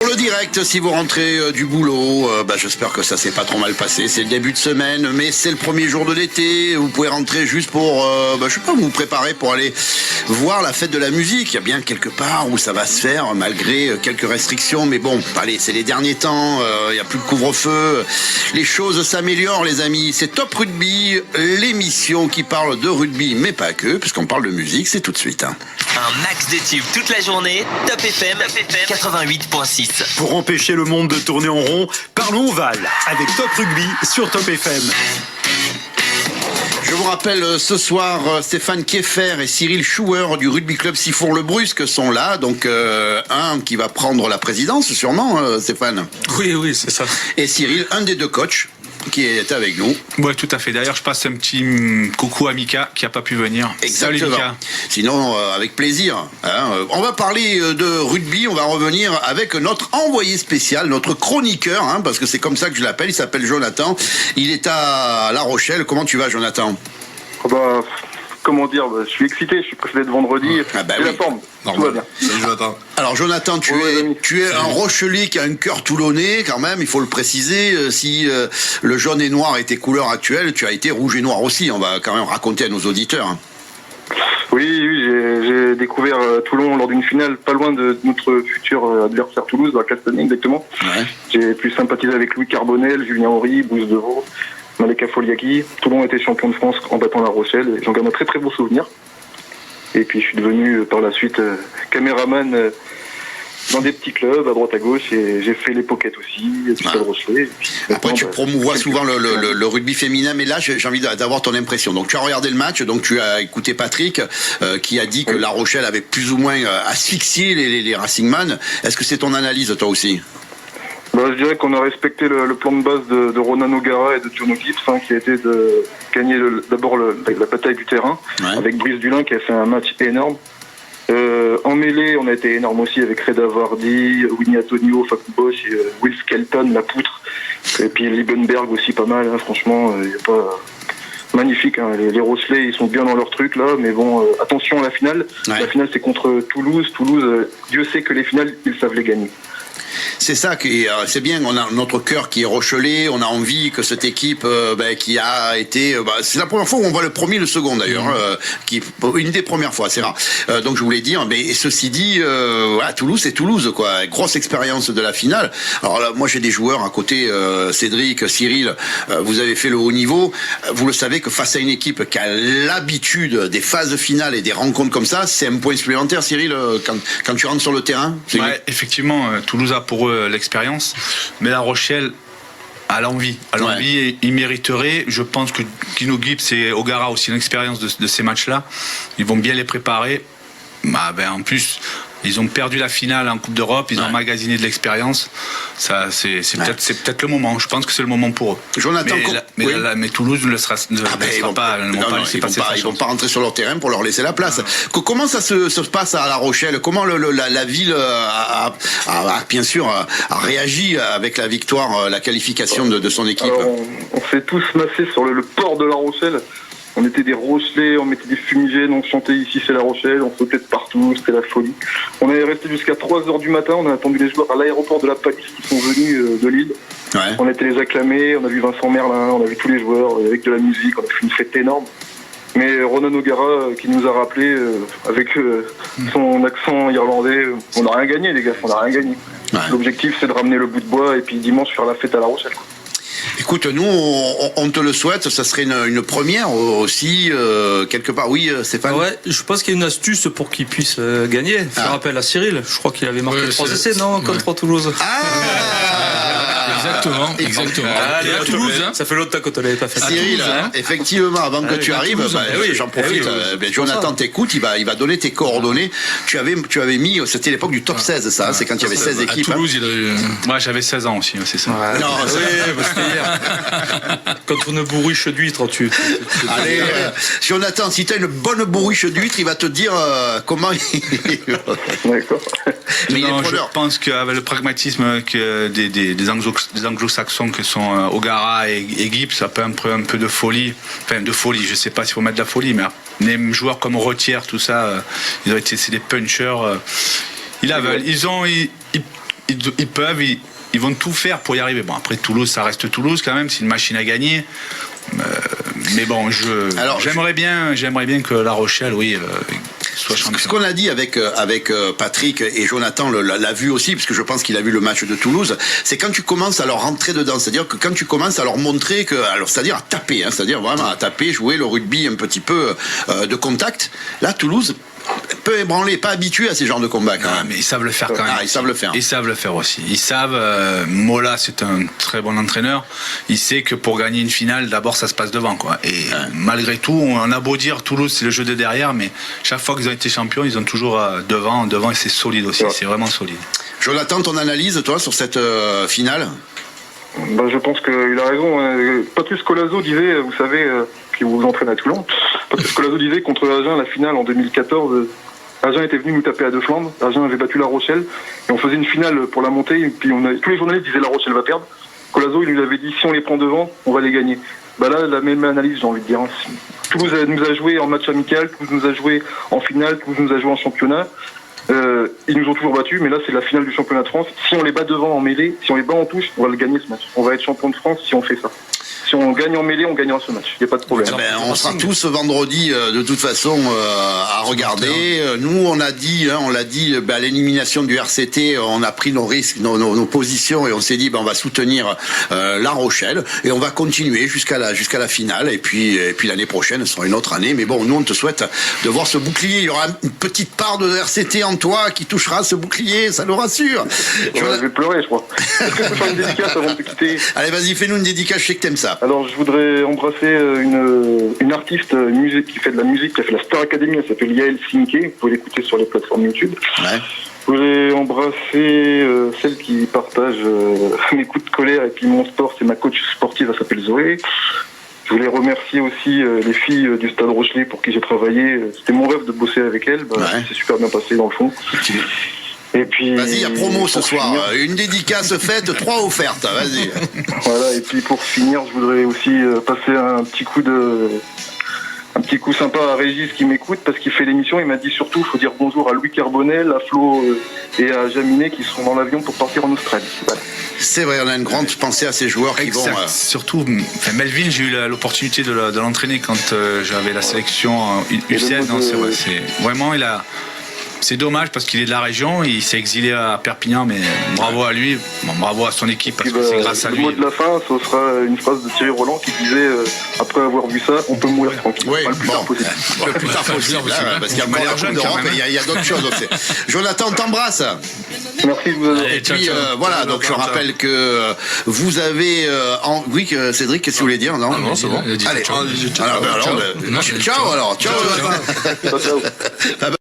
Pour le direct, si vous rentrez du boulot, j'espère que ça s'est pas trop mal passé. C'est le début de semaine, mais c'est le premier jour de l'été. Vous pouvez rentrer juste pour, vous préparer pour aller voir la fête de la musique. Il y a bien quelque part où ça va se faire, malgré quelques restrictions. Mais bon, allez, c'est les derniers temps. Il n'y a plus de couvre-feu. Les choses s'améliorent, les amis. C'est Top Rugby, l'émission qui parle de rugby, mais pas que, puisqu'on parle de musique. C'est tout de suite. Un max de tubes toute la journée. Top FM 88.6. Pour empêcher le monde de tourner en rond, parlons Val avec Top Rugby sur Top FM. Je vous rappelle, ce soir, Stéphane Kieffer et Cyril Schouer du Rugby Club Sifour-le-Brusque sont là. Donc, un qui va prendre la présidence, sûrement, Stéphane. Oui, c'est ça. Et Cyril, un des deux coachs qui est avec nous. Oui, tout à fait. D'ailleurs, je passe un petit coucou à Mika qui n'a pas pu venir. Exactement. Salut Mika. Sinon, avec plaisir. On va parler de rugby. On va revenir avec notre envoyé spécial, notre chroniqueur, parce que c'est comme ça que je l'appelle. Il s'appelle Jonathan. Il est à La Rochelle. Comment tu vas, Jonathan ? Comment dire, je suis excité, je suis pressé d'être vendredi. J'ai la forme, tout va bien. Salut Jonathan. Alors Jonathan, tu es un Rochelais qui a un cœur toulonnais quand même, il faut le préciser. Si le jaune et noir est tes couleurs actuelles, tu as été rouge et noir aussi. On va quand même raconter à nos auditeurs. Oui, j'ai découvert Toulon lors d'une finale pas loin de notre futur adversaire Toulouse, à Castanet exactement. Ouais. J'ai pu sympathiser avec Louis Carbonel, Julien Horry, Bruce Deveau, Maleka Foliaki. Toulon était champion de France en battant La Rochelle et j'en garde un très très beau souvenir. Et puis je suis devenu par la suite caméraman dans des petits clubs à droite à gauche et j'ai fait les pockets aussi, Stade Rochelet. Après tu promouvois souvent le rugby féminin, mais là j'ai envie d'avoir ton impression. Donc tu as regardé le match, donc tu as écouté Patrick qui a dit que La Rochelle avait plus ou moins asphyxié les Racingman. Est-ce que c'est ton analyse toi aussi ? Je dirais qu'on a respecté le plan de base de Ronan O'Gara et de John Gibbs, qui a été de gagner d'abord la bataille du terrain, avec Brice Dulin qui a fait un match énorme. En mêlée, on a été énorme aussi avec Reda Vardy, Winnie Antonio, Facu Bosch, Will Skelton, la poutre, et puis Liebenberg aussi pas mal, franchement, il n'y a pas... Magnifique, les Rochelais ils sont bien dans leur truc là, mais bon, attention à la finale. La finale c'est contre Toulouse. Dieu sait que les finales ils savent les gagner. C'est ça qui c'est bien, on a notre cœur qui est rochelais, on a envie que cette équipe qui a été c'est la première fois où on voit le premier et le second d'ailleurs, une des premières fois, c'est rare. Donc je voulais dire, mais ceci dit, Toulouse c'est Toulouse quoi, grosse expérience de la finale. Alors là, moi j'ai des joueurs à côté, Cédric, Cyril, vous avez fait le haut niveau, vous le savez que face à une équipe qui a l'habitude des phases finales et des rencontres comme ça, c'est un point supplémentaire, Cyril, quand tu rentres sur le terrain. Ouais, effectivement, Toulouse a pour eux l'expérience, mais La Rochelle a l'envie et il mériterait. Je pense que Kino Gibbs et O'Gara ont aussi une expérience de ces matchs-là. Ils vont bien les préparer. En plus, ils ont perdu la finale en Coupe d'Europe, ils ont emmagasiné de l'expérience. Ça, c'est peut-être le moment. Je pense que c'est le moment pour eux. Jonathan, mais Toulouse ne le sera pas. Ils vont pas rentrer sur leur terrain pour leur laisser la place. Comment ça se passe à La Rochelle ? Comment la ville a bien sûr a réagi avec la victoire, la qualification de son équipe ? Alors, on s'est tous massés sur le port de La Rochelle. On était des Rochelais, on mettait des fumigènes, on chantait ici c'est La Rochelle, on sautait de partout, c'était la folie. On est resté jusqu'à 3h du matin, on a attendu les joueurs à l'aéroport de la Palisse qui sont venus de Lille. Ouais. On a été les acclamer, on a vu Vincent Merlin, on a vu tous les joueurs avec de la musique, on a fait une fête énorme. Mais Ronan O'Gara qui nous a rappelé avec son accent irlandais, on n'a rien gagné les gars, on n'a rien gagné. Ouais. L'objectif c'est de ramener le bout de bois et puis dimanche faire la fête à La Rochelle. Écoute, nous, on te le souhaite, ça serait une première aussi, quelque part. Oui, Stéphane ? Ouais, je pense qu'il y a une astuce pour qu'il puisse gagner. Faire appel à Cyril. Je crois qu'il avait marqué 3 essais, contre Toulouse. Exactement. Allez, à Toulouse, ça fait longtemps que tu l'avais pas fait. Cyril, effectivement, avant que tu arrives, j'en profite. Jonathan t'écoute, il va donner tes coordonnées. Tu avais mis, c'était l'époque du top 16, ça, c'est quand il y avait 16 équipes. À Toulouse, moi j'avais 16 ans aussi, c'est ça. Non, c'était hier. Contre une bourriche d'huître, Allez, Jonathan, si tu as une bonne bourriche d'huître, il va te dire comment D'accord. Mais je pense qu'avec le pragmatisme des anglo-saxons que sont O'Gara et Gibbs, ça peut un peu de folie. Enfin, de folie, je sais pas s'il faut mettre de la folie, mais les joueurs comme Retière, tout ça, c'est des punchers. Ils ils peuvent, ils vont tout faire pour y arriver. Bon, après Toulouse, ça reste Toulouse quand même, c'est une machine à gagner. Mais bon, j'aimerais bien que La Rochelle, soit champion. Ce qu'on a dit avec Patrick et Jonathan l'a vu aussi, parce que je pense qu'il a vu le match de Toulouse, c'est quand tu commences à leur rentrer dedans, c'est-à-dire que quand tu commences à leur montrer c'est-à-dire à taper, c'est-à-dire vraiment à taper, jouer le rugby un petit peu de contact. Là, Toulouse, peu ébranlé, pas habitué à ces genres de combats quand même. Mais ils savent le faire quand même. Ils savent le faire. Ils savent le faire aussi. Ils savent. Mola, c'est un très bon entraîneur. Il sait que pour gagner une finale, d'abord ça se passe devant, quoi. Et malgré tout, on a beau dire Toulouse, c'est le jeu de derrière, mais chaque fois qu'ils ont été champions, ils ont toujours devant, et c'est solide aussi. C'est vraiment solide. Jonathan, ton analyse, toi, sur cette finale? Je pense qu'il a raison. Patrice Colazo disait, vous savez, qui vous entraîne à Toulon, Patrice Colazo disait contre Agen, la finale en 2014, Agen était venu nous taper à deux Flandres, Agen avait battu La Rochelle, et on faisait une finale pour la montée, et puis tous les journalistes disaient La Rochelle va perdre. Colazo, il nous avait dit, si on les prend devant, on va les gagner. Là, la même analyse, j'ai envie de dire. Toulouse nous a joué en match amical, Toulouse nous a joué en finale, Toulouse nous a joué en championnat. Ils nous ont toujours battus, mais là c'est la finale du championnat de France. Si on les bat devant en mêlée, si on les bat en touche, on va le gagner ce match. On va être champion de France si on fait ça. Si on gagne en mêlée, on gagnera ce match. Il n'y a pas de problème. On sera tous vendredi de toute façon à regarder. Nous, on l'a dit, à l'élimination du RCT, on a pris nos risques, nos positions et on s'est dit, on va soutenir La Rochelle et on va continuer jusqu'à la finale. Et puis l'année prochaine, ce sera une autre année. Mais bon, nous, on te souhaite de voir ce bouclier. Il y aura une petite part de RCT en toi qui touchera ce bouclier, ça nous rassure. Je vais pleurer, je crois. Est-ce que je peux faire une dédicace avant de te quitter? Allez, vas-y, fais-nous une dédicace, je sais que t'aimes ça. Alors, je voudrais embrasser une artiste musique qui fait de la musique, qui a fait la Star Academy, elle s'appelle Yael Sinke, vous pouvez l'écouter sur les plateformes YouTube. Ouais. Je voulais embrasser celle qui partage mes coups de colère et puis mon sport, c'est ma coach sportive, elle s'appelle Zoé. Je voulais remercier aussi les filles du Stade Rochelet pour qui j'ai travaillé. C'était mon rêve de bosser avec elles, c'est super bien passé dans le fond. Okay. Et puis, vas-y, il y a promo ce soir. Une dédicace faite, 3 offertes. Vas-y. Voilà, et puis pour finir, je voudrais aussi passer un petit coup sympa à Régis qui m'écoute parce qu'il fait l'émission. Il m'a dit surtout, il faut dire bonjour à Louis Carbonel, à Flo et à Jaminet qui sont dans l'avion pour partir en Australie. Voilà. C'est vrai, on a une grande pensée à ces joueurs qui vont... Surtout, Melville, j'ai eu l'opportunité de l'entraîner quand j'avais la sélection U16. Vraiment, c'est dommage parce qu'il est de la région, il s'est exilé à Perpignan, mais bravo à lui, bravo à son équipe parce que c'est grâce à lui. Le mot de la fin, ce sera une phrase de Thierry Roland qui disait après avoir vu ça, on peut mourir tranquille. Oui, le plus tard possible. Le plus tard possible, parce qu'il y a encore la Coupe d'Europe et il y a d'autres choses aussi. Jonathan, t'embrasse. Merci, je vous adore. Et puis voilà, donc je rappelle que vous avez... Oui, Cédric, qu'est-ce que vous voulez dire? Non, c'est bon. Allez, ciao alors. Ciao. Ciao.